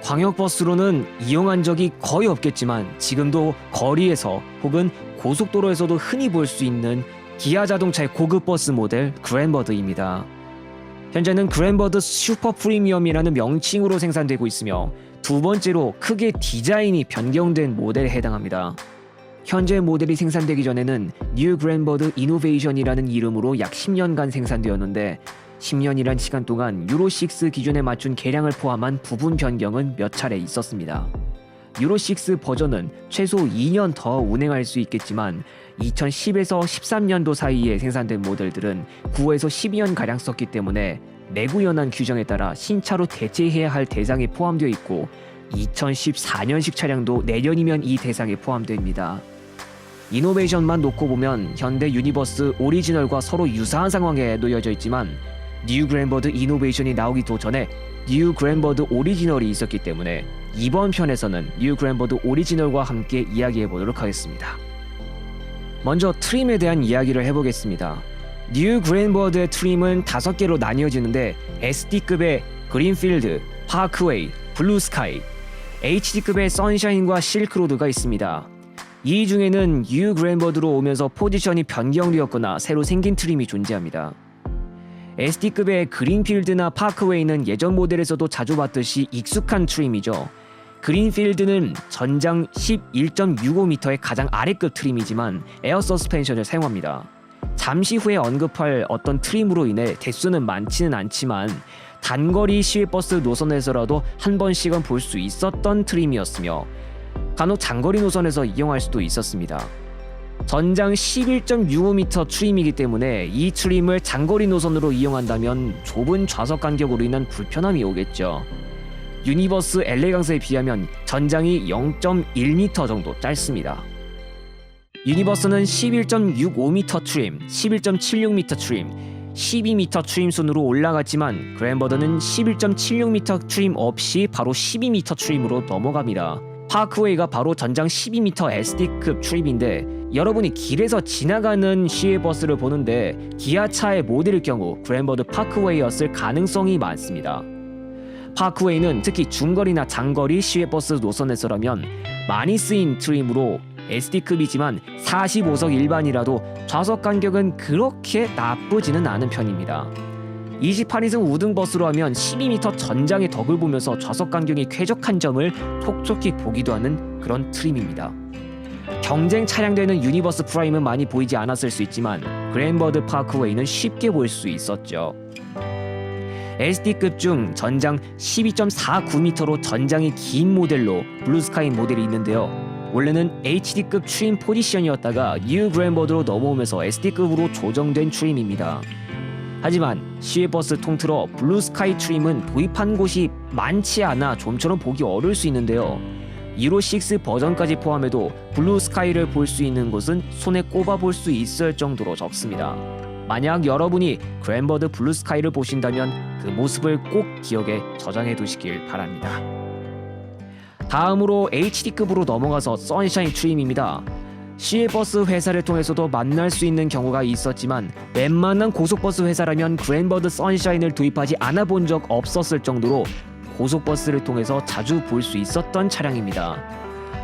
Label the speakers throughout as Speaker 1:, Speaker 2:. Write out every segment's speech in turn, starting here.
Speaker 1: 광역버스로는 이용한 적이 거의 없겠지만 지금도 거리에서 혹은 고속도로에서도 흔히 볼 수 있는 기아 자동차의 고급 버스 모델 그랜버드입니다. 현재는 그랜버드 슈퍼 프리미엄이라는 명칭으로 생산되고 있으며 두 번째로 크게 디자인이 변경된 모델에 해당합니다. 현재 모델이 생산되기 전에는 뉴 그랜버드 이노베이션이라는 이름으로 약 10년간 생산되었는데 10년이란 시간 동안 유로6 기준에 맞춘 개량을 포함한 부분 변경은 몇 차례 있었습니다. 유로6 버전은 최소 2년 더 운행할 수 있겠지만 2010에서 13년도 사이에 생산된 모델들은 9에서 12년가량 썼기 때문에 내구연한 규정에 따라 신차로 대체해야 할 대상에 포함되어 있고 2014년식 차량도 내년이면 이 대상에 포함됩니다. 이노베이션만 놓고 보면 현대 유니버스 오리지널과 서로 유사한 상황에 놓여져 있지만 뉴 그랜버드 이노베이션이 나오기도 전에 뉴 그랜버드 오리지널이 있었기 때문에 이번 편에서는 뉴 그랜버드 오리지널과 함께 이야기해 보도록 하겠습니다. 먼저 트림에 대한 이야기를 해보겠습니다. 뉴 그랜버드의 트림은 5개로 나뉘어지는데 SD급의 그린필드, 파크웨이, 블루스카이, HD급의 선샤인과 실크로드가 있습니다. 이 중에는 뉴 그랜버드로 오면서 포지션이 변경되었거나 새로 생긴 트림이 존재합니다. SD급의 그린필드나 파크웨이는 예전 모델에서도 자주 봤듯이 익숙한 트림이죠. 그린필드는 전장 11.65m의 가장 아래급 트림이지만 에어 서스펜션을 사용합니다. 잠시 후에 언급할 어떤 트림으로 인해 대수는 많지는 않지만 단거리 시외버스 노선에서라도 한 번씩은 볼 수 있었던 트림이었으며 간혹 장거리 노선에서 이용할 수도 있었습니다. 전장 11.65m 트림이기 때문에 이 트림을 장거리 노선으로 이용한다면 좁은 좌석 간격으로 인한 불편함이 오겠죠. 유니버스 엘레강스에 비하면 전장이 0.1m 정도 짧습니다. 유니버스는 11.65m 트림, 11.76m 트림, 12m 트림 순으로 올라갔지만 그랜버드는 11.76m 트림 없이 바로 12m 트림으로 넘어갑니다. 파크웨이가 바로 전장 12m SD급 트림인데 여러분이 길에서 지나가는 시외버스를 보는데 기아차의 모델일 경우 그랜버드 파크웨이였을 가능성이 많습니다. 파크웨이는 특히 중거리나 장거리 시외버스 노선에서라면 많이 쓰인 트림으로 SD급이지만 45석 일반이라도 좌석 간격은 그렇게 나쁘지는 않은 편입니다. 28인승 우등버스로 하면 12m 전장의 덕을 보면서 좌석 간격이 쾌적한 점을 톡톡히 보기도 하는 그런 트림입니다. 경쟁 차량되는 유니버스 프라임은 많이 보이지 않았을 수 있지만 그랜버드 파크웨이는 쉽게 볼 수 있었죠. SD급 중 전장 12.49m로 전장이 긴 모델로 블루스카이 모델이 있는데요. 원래는 HD급 트림 포지션이었다가 뉴 그랜버드로 넘어오면서 SD급으로 조정된 트림입니다. 하지만 시외버스 통틀어 블루스카이 트림은 도입한 곳이 많지 않아 좀처럼 보기 어려울 수 있는데요. 유로6 버전까지 포함해도 블루스카이를 볼 수 있는 곳은 손에 꼽아볼 수 있을 정도로 적습니다. 만약 여러분이 그랜버드 블루스카이를 보신다면 그 모습을 꼭 기억에 저장해 두시길 바랍니다. 다음으로 HD급으로 넘어가서 선샤인 트림입니다. 시외버스 회사를 통해서도 만날 수 있는 경우가 있었지만 웬만한 고속버스 회사라면 그랜버드 선샤인을 도입하지 않아 본 적 없었을 정도로 고속버스를 통해서 자주 볼 수 있었던 차량입니다.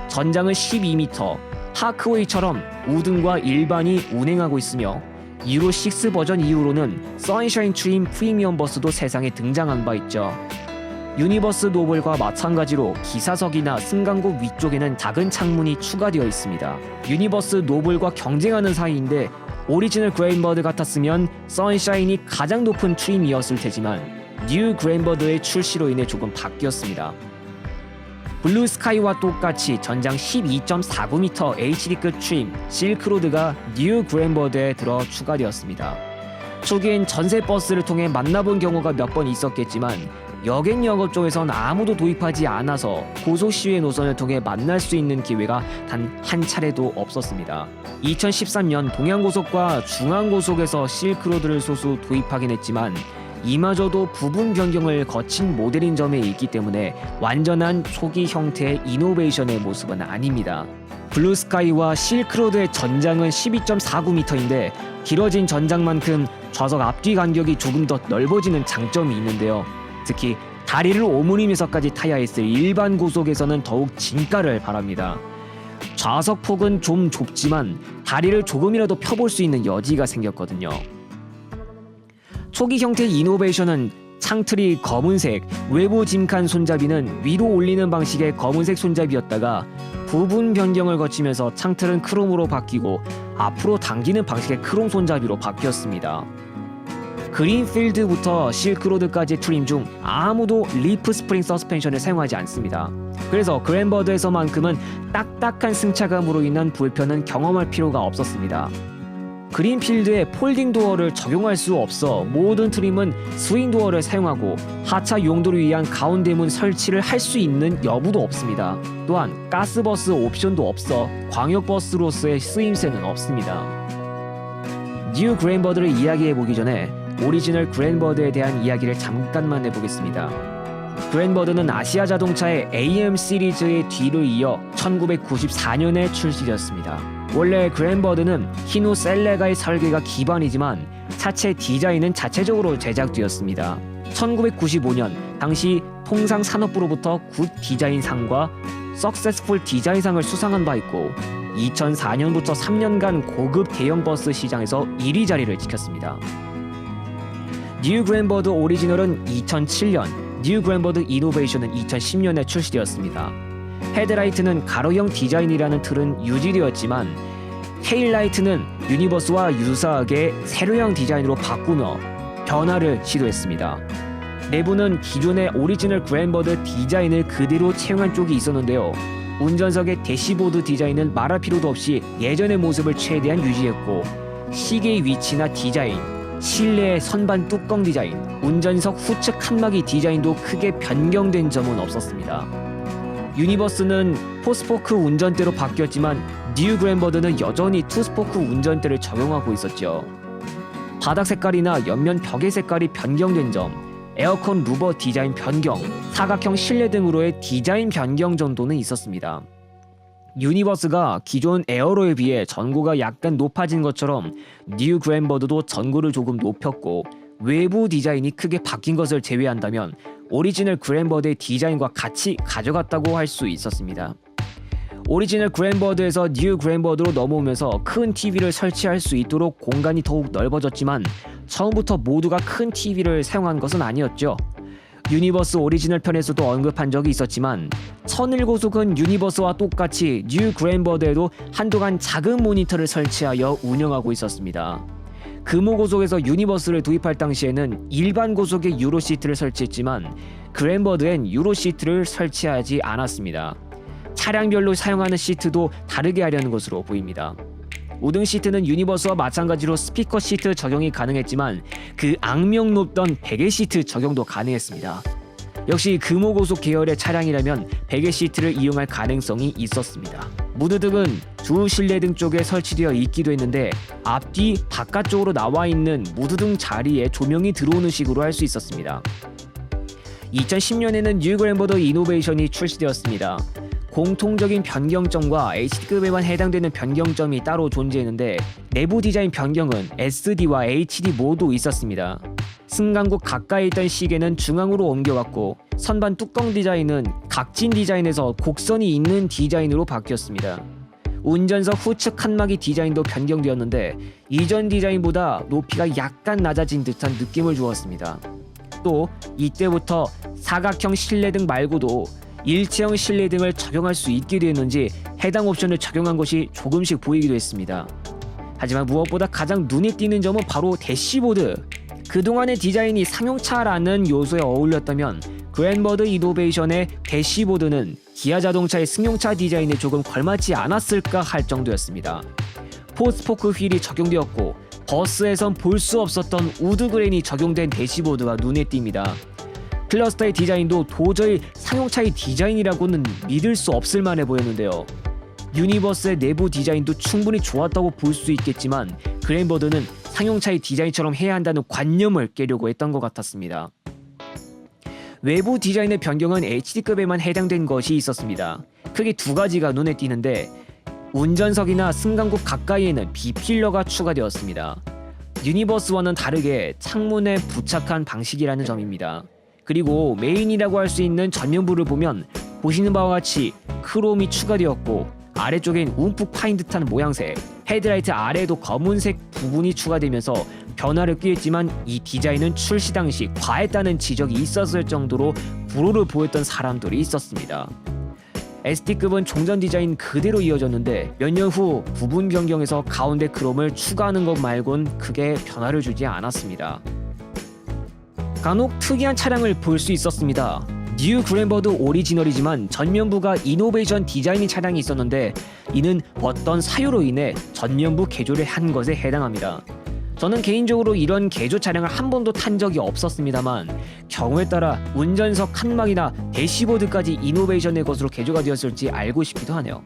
Speaker 1: 전장은 12m, 파크웨이처럼 우등과 일반이 운행하고 있으며 유로6 버전 이후로는 선샤인 트림 프리미엄 버스도 세상에 등장한 바 있죠. 유니버스 노블과 마찬가지로 기사석이나 승강구 위쪽에는 작은 창문이 추가되어 있습니다. 유니버스 노블과 경쟁하는 사이인데 오리지널 그랜버드 같았으면 선샤인이 가장 높은 트림이었을 테지만 뉴 그랜버드의 출시로 인해 조금 바뀌었습니다. 블루스카이와 똑같이 전장 12.49m HD급 트림 실크로드가 뉴 그랜버드에 들어 추가되었습니다. 초기엔 전세버스를 통해 만나본 경우가 몇 번 있었겠지만 여객 영업 쪽에선 아무도 도입하지 않아서 고속시외 노선을 통해 만날 수 있는 기회가 단 한 차례도 없었습니다. 2013년 동양고속과 중앙고속에서 실크로드를 소수 도입하긴 했지만 이마저도 부분 변경을 거친 모델인 점에 있기 때문에 완전한 초기 형태의 이노베이션의 모습은 아닙니다. 블루스카이와 실크로드의 전장은 12.49m인데 길어진 전장만큼 좌석 앞뒤 간격이 조금 더 넓어지는 장점이 있는데요. 특히 다리를 오므리면서까지 타야 했을 일반 고속에서는 더욱 진가를 바랍니다. 좌석 폭은 좀 좁지만 다리를 조금이라도 펴볼 수 있는 여지가 생겼거든요. 초기 형태의 이노베이션은 창틀이 검은색, 외부 짐칸 손잡이는 위로 올리는 방식의 검은색 손잡이였다가 부분 변경을 거치면서 창틀은 크롬으로 바뀌고 앞으로 당기는 방식의 크롬 손잡이로 바뀌었습니다. 그린필드부터 실크로드까지 트림 중 아무도 리프 스프링 서스펜션을 사용하지 않습니다. 그래서 그랜버드에서만큼은 딱딱한 승차감으로 인한 불편은 경험할 필요가 없었습니다. 그린필드에 폴딩 도어를 적용할 수 없어 모든 트림은 스윙 도어를 사용하고 하차 용도를 위한 가운데 문 설치를 할 수 있는 여부도 없습니다. 또한 가스버스 옵션도 없어 광역버스로서의 쓰임새는 없습니다. 뉴 그랜버드를 이야기해보기 전에 오리지널 그랜버드에 대한 이야기를 잠깐만 해보겠습니다. 그랜버드는 아시아 자동차의 AM 시리즈의 뒤를 이어 1994년에 출시되었습니다. 원래 그랜버드는 히노 셀레가의 설계가 기반이지만 차체 디자인은 자체적으로 제작되었습니다. 1995년 당시 통상산업부로부터 굿 디자인상과 석세스풀 디자인상을 수상한 바 있고 2004년부터 3년간 고급 대형 버스 시장에서 1위 자리를 지켰습니다. 뉴 그랜버드 오리지널은 2007년, 뉴 그랜버드 이노베이션은 2010년에 출시되었습니다. 헤드라이트는 가로형 디자인이라는 틀은 유지되었지만 테일라이트는 유니버스와 유사하게 세로형 디자인으로 바꾸며 변화를 시도했습니다. 내부는 기존의 오리지널 그랜버드 디자인을 그대로 채용한 쪽이 있었는데요. 운전석의 대시보드 디자인은 말할 필요도 없이 예전의 모습을 최대한 유지했고 시계의 위치나 디자인, 실내의 선반 뚜껑 디자인, 운전석 후측 칸막이 디자인도 크게 변경된 점은 없었습니다. 유니버스는 4스포크 운전대로 바뀌었지만 뉴 그랜버드는 여전히 2스포크 운전대를 적용하고 있었죠. 바닥 색깔이나 옆면 벽의 색깔이 변경된 점, 에어컨 루버 디자인 변경, 사각형 실내 등으로의 디자인 변경 정도는 있었습니다. 유니버스가 기존 에어로에 비해 전고가 약간 높아진 것처럼 뉴 그랜버드도 전고를 조금 높였고 외부 디자인이 크게 바뀐 것을 제외한다면 오리지널 그랜버드의 디자인과 같이 가져갔다고 할 수 있었습니다. 오리지널 그랜버드에서 뉴 그랜버드로 넘어오면서 큰 TV를 설치할 수 있도록 공간이 더욱 넓어졌지만 처음부터 모두가 큰 TV를 사용한 것은 아니었죠. 유니버스 오리지널 편에서도 언급한 적이 있었지만 1001고속은 유니버스와 똑같이 뉴 그랜버드에도 한동안 작은 모니터를 설치하여 운영하고 있었습니다. 금호고속에서 유니버스를 도입할 당시에는 일반 고속에 유로 시트를 설치했지만 그랜버드엔 유로 시트를 설치하지 않았습니다. 차량별로 사용하는 시트도 다르게 하려는 것으로 보입니다. 우등 시트는 유니버스와 마찬가지로 스피커 시트 적용이 가능했지만 그 악명 높던 베개 시트 적용도 가능했습니다. 역시 금호고속 계열의 차량이라면 베개 시트를 이용할 가능성이 있었습니다. 무드등은 주 실내등 쪽에 설치되어 있기도 했는데 앞뒤 바깥쪽으로 나와 있는 무드등 자리에 조명이 들어오는 식으로 할 수 있었습니다. 2010년에는 뉴 그랜버드 이노베이션이 출시되었습니다. 공통적인 변경점과 HD급에만 해당되는 변경점이 따로 존재했는데 내부 디자인 변경은 SD와 HD 모두 있었습니다. 승강구 가까이 있던 시계는 중앙으로 옮겨갔고 선반 뚜껑 디자인은 각진 디자인에서 곡선이 있는 디자인으로 바뀌었습니다. 운전석 후측 칸막이 디자인도 변경되었는데 이전 디자인보다 높이가 약간 낮아진 듯한 느낌을 주었습니다. 또 이때부터 사각형 실내등 말고도 일체형 실내등을 적용할 수 있게 되었는지 해당 옵션을 적용한 것이 조금씩 보이기도 했습니다. 하지만 무엇보다 가장 눈에 띄는 점은 바로 대시보드. 그동안의 디자인이 상용차라는 요소에 어울렸다면 그랜버드 이노베이션의 대시보드는 기아 자동차의 승용차 디자인에 조금 걸맞지 않았을까 할 정도였습니다. 4스포크 휠이 적용되었고 버스에선 볼 수 없었던 우드그레인이 적용된 대시보드가 눈에 띕니다. 클러스터의 디자인도 도저히 상용차의 디자인이라고는 믿을 수 없을 만해 보였는데요. 유니버스의 내부 디자인도 충분히 좋았다고 볼 수 있겠지만 그랜버드는 상용차의 디자인처럼 해야 한다는 관념을 깨려고 했던 것 같았습니다. 외부 디자인의 변경은 HD급에만 해당된 것이 있었습니다. 크게 두 가지가 눈에 띄는데 운전석이나 승강구 가까이에는 B필러가 추가되었습니다. 유니버스와는 다르게 창문에 부착한 방식이라는 점입니다. 그리고 메인이라고 할 수 있는 전면부를 보면 보시는 바와 같이 크롬이 추가되었고 아래쪽엔 움푹 파인 듯한 모양새, 헤드라이트 아래에도 검은색 부분이 추가되면서 변화를 꾀했지만 이 디자인은 출시 당시 과했다는 지적이 있었을 정도로 불호를 보였던 사람들이 있었습니다. ST급은 종전 디자인 그대로 이어졌는데 몇 년 후 부분 변경해서 가운데 크롬을 추가하는 것 말곤 크게 변화를 주지 않았습니다. 간혹 특이한 차량을 볼 수 있었습니다. 뉴 그랜버드 오리지널이지만 전면부가 이노베이션 디자인인 차량이 있었는데 이는 어떤 사유로 인해 전면부 개조를 한 것에 해당합니다. 저는 개인적으로 이런 개조 차량을 한 번도 탄 적이 없었습니다만 경우에 따라 운전석 칸막이나 대시보드까지 이노베이션의 것으로 개조가 되었을지 알고 싶기도 하네요.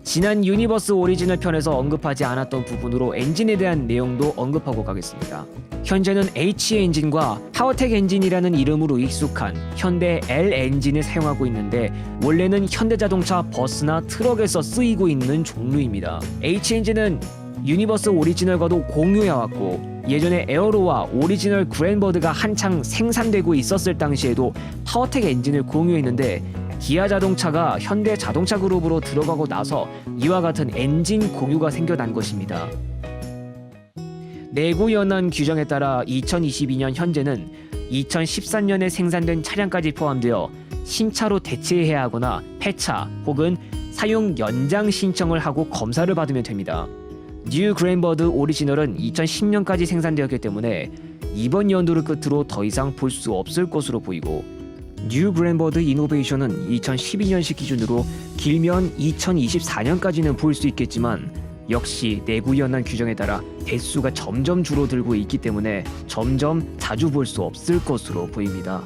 Speaker 1: 지난 유니버스 오리지널 편에서 언급하지 않았던 부분으로 엔진에 대한 내용도 언급하고 가겠습니다. 현재는 H 엔진과 파워텍 엔진이라는 이름으로 익숙한 현대 L 엔진을 사용하고 있는데 원래는 현대자동차 버스나 트럭에서 쓰이고 있는 종류입니다. H 엔진은 유니버스 오리지널과도 공유해왔고 예전에 에어로와 오리지널 그랜버드가 한창 생산되고 있었을 당시에도 파워텍 엔진을 공유했는데 기아 자동차가 현대 자동차 그룹으로 들어가고 나서 이와 같은 엔진 공유가 생겨난 것입니다. 내구 연한 규정에 따라 2022년 현재는 2013년에 생산된 차량까지 포함되어 신차로 대체해야 하거나 폐차 혹은 사용 연장 신청을 하고 검사를 받으면 됩니다. 뉴 그랜버드 오리지널은 2010년까지 생산되었기 때문에 이번 연도를 끝으로 더 이상 볼 수 없을 것으로 보이고 뉴 그랜버드 이노베이션은 2012년식 기준으로 길면 2024년까지는 볼 수 있겠지만 역시 내구 연한 규정에 따라 대수가 점점 줄어들고 있기 때문에 점점 자주 볼 수 없을 것으로 보입니다.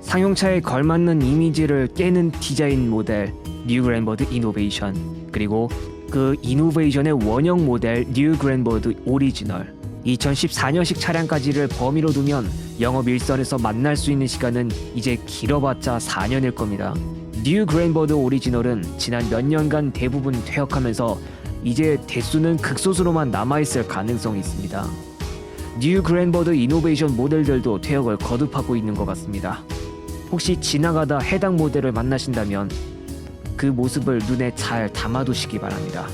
Speaker 1: 상용차에 걸맞는 이미지를 깨는 디자인 모델 뉴 그랜버드 이노베이션, 그리고 그 이노베이션의 원형 모델 뉴 그랜버드 오리지널, 2014년식 차량까지를 범위로 두면 영업 일선에서 만날 수 있는 시간은 이제 길어봤자 4년일 겁니다. 뉴 그랜버드 오리지널은 지난 몇 년간 대부분 퇴역하면서 이제 대수는 극소수로만 남아있을 가능성이 있습니다. 뉴 그랜버드 이노베이션 모델들도 퇴역을 거듭하고 있는 것 같습니다. 혹시 지나가다 해당 모델을 만나신다면 그 모습을 눈에 잘 담아두시기 바랍니다.